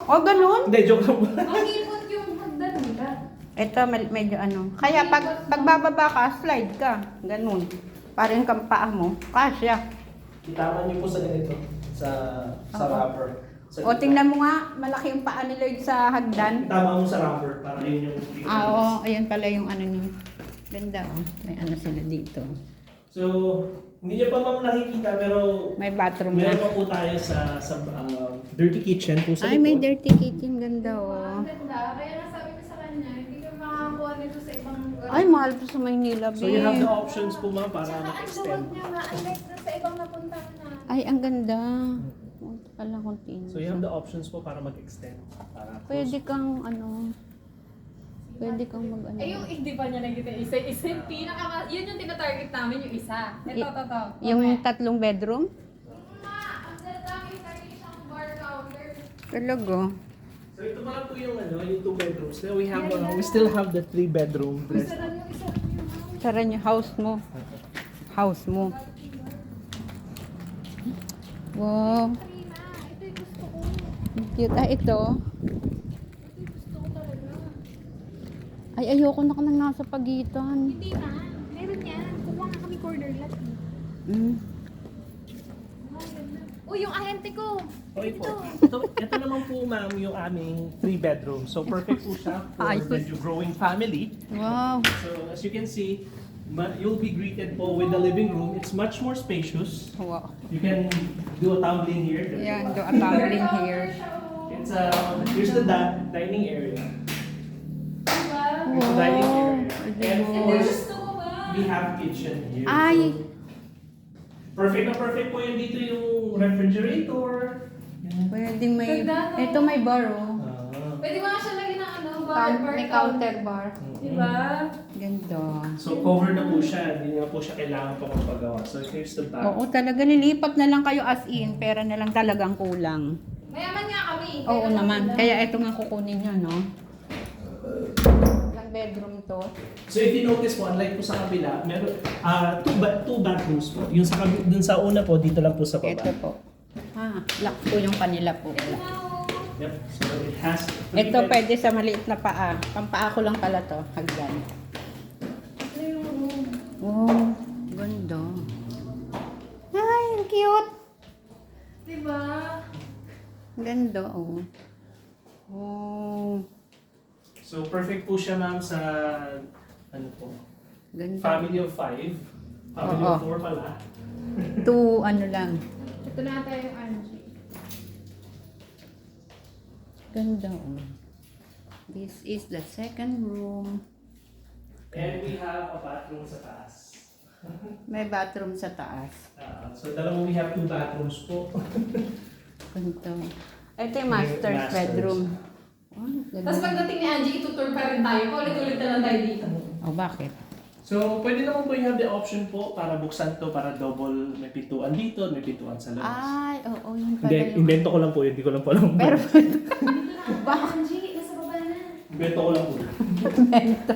O, ganun? Hindi, joke lang po. Mag-ipot yung hagdan nila. Ito, medyo ano. Kaya pag bababa ka, slide ka. Ganun. Parang kang paa mo. Kasya. Itama niyo po sa ganito. Sa Oo. rubber. O, tingnan mo nga. Malaki yung paa ni Lloyd sa hagdan. Itama mo sa rubber para yun yung... Oo. Ayan pala yung ano niya. Ganda, oh. May ano sila dito. So, hindi niyo pa ma'am nakikita pero May bathroom meron na. pa po tayo sa dirty kitchen po sa Ay, may likod. dirty kitchen. Ganda, oh. Ang ganda. Kaya nasabi ko sa kanya, hindi ka makakuha nito sa ibang lugar. Ay, mahal to sa Maynila, So you have the babe. options po ma'am para Tsaka ang mag-extend. luwag niya nga. Unlike na sa ibang napunta na. Ay, ang ganda. Punta pala kung So you have the options po para mag-extend. Para Pwede kang, ano, pwede kang mag, ano. Eh, yung hindi pa niya nakita isa yung pinaka, yun yung tinatarget namin, yung isa. Ito, to. Yung 3 bedroom? Ang ganda, may sarili siyang bar counter. Talaga. So ito pala po yung yung 2 bedrooms. Then we still have the 3 bedroom. Isa lang yung isa. Tara niyo, house mo. House mo. Wow. Karina, ito yung gusto ko. Cute. Ah, ito. Ito yung gusto ko talaga. Ay, ayoko na ka nang nasa pagitan. Hindi na. Meron yan. Kukuha nga kami corner lot. Mm. Uy, yung ahente ko. Okay po. Ito naman po ma'am yung aming 3 bedroom. So perfect po siya for Ayos. medyo growing family. Wow. So as you can see, you'll be greeted po with the living room. It's much more spacious. Wow. You can do a tumbling here. Yan, do a tumbling here. It's here's the dining area. Diba? Here's the dining area. And of Ito course, gusto ko ba? we have kitchen here. Ay. So, perfect na perfect po yun dito yung refrigerator. Yan. Pwede may, Ganda, no? ito may bar, oh. Pwede mo nga siya lagyan ng ano, bar May counter bar. Diba? Ganda. So cover na po siya, hindi na po siya kailangan pa magpagawa. So here's the back. Oo, talaga lilipat na lang kayo as in, pera na lang talagang kulang. Mayaman nga kami. Oo Kaya naman, lang- kaya ito nga kukunin nyo, no? Ilang bedroom to? So if you notice po, unlike po sa kabila, meron two bathrooms po. Yung sa dun sa una po, dito lang po sa baba. Ito po. Ah, lock po yung kanila po. Yep. So it has Ito pwede sa maliit na paa. Pampaa ko lang pala to, hagdan. Ito yung room. Wow, ganda. Ay, ang cute. Diba? Ganda, oh. Oh, So perfect po siya ma'am sa ano po, ganda. family of 5. Family Oo. of 4 pala. 2, ano lang. Ito na tayo yung Angie. Ganda, oh. This is the second room. And we have a bathroom sa taas. May bathroom sa taas. So we have 2 bathrooms po. Ganito. Ito yung master's Masters. bedroom. Oh, ganda. Tapos pagdating ni Angie, itutur pa rin tayo. Ulit-ulit na lang tayo dito. Oh, bakit? So pwede naman po you have the option po para buksan to para double, may pintuan dito, may pintuan sa labas. Ay, oo, yun pala Hindi, yung... invento ko lang po yun, hindi ko lang po alam. Pero, Angie, nasa baba na. Invento ko lang po yun. Bento.